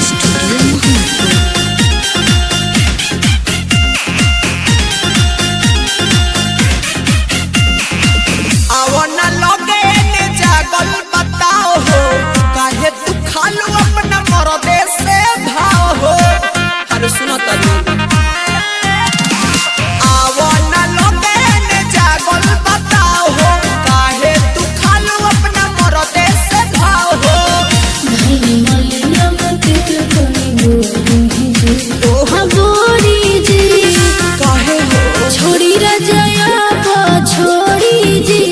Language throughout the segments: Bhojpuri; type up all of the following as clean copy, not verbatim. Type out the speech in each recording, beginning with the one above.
स्टूडियो आवना लगे ने जागल बताओ हो काहे तू खालू अपना मरदे से भाव हो। अरे सुनो तनी आवना लगे ने जागल बताओ हो काहे तू खालू अपना मरदे से भाव हो। काहे हो छोड़ी रजाया छोड़ी जी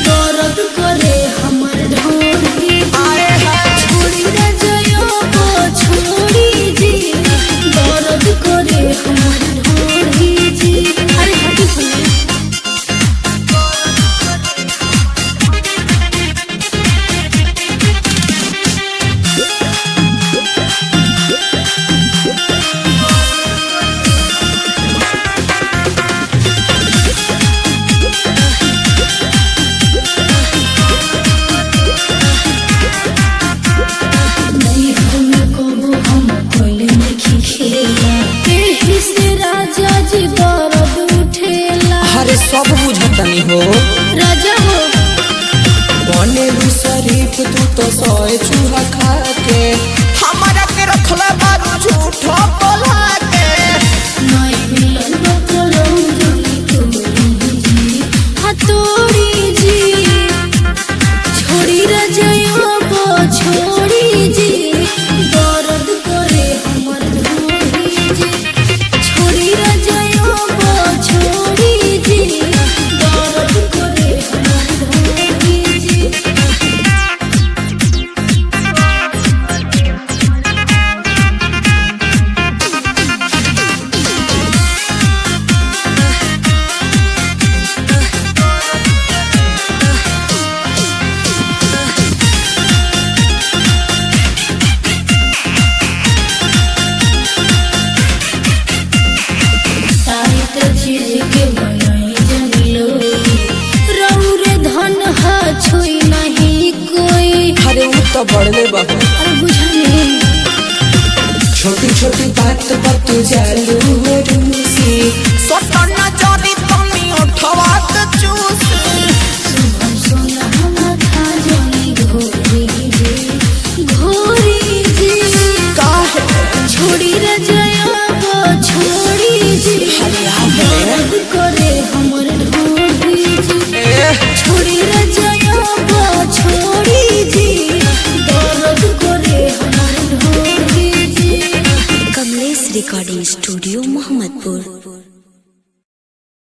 दर्द करे हमर ढोरी आए हैं छोड़ी रजाया छोड़ी जी दर्द करे हमर ढोरी जी। अरे हटी सुन अरे सब बुझतनी हो राजा हो बने शरीफ तू तो सोए चूहा खा के हमारा के रखले बारू झूठो बोला के। नहीं मिलन बकलो जोली हथौड़ी जी छोड़ी रजाया छोड़ी जी दर्द करे हमर ढोरी जी छोड़ी रजाया छोड़ी जी दर्द करे हमर ढोरी जी। चीज के बनाई जनिलो रौरे धन हा छुई नहीं कोई। अरे वो तो बढ़ले बाबू अरे बुझने छोटी छोटी बात पर तू जालू हो रूसी सटना जानी तनी उठवा के चूस सुबह सोना हम खा जानी घोरी जी काहे छोड़ी रजाया छोड़ी जी दर्द करे हमर ढोरी जी छोड़ी रजाया छोड़ी जी दर्द करे हमर ढोरी जी। Kamlesh recording studio Mohammadpur.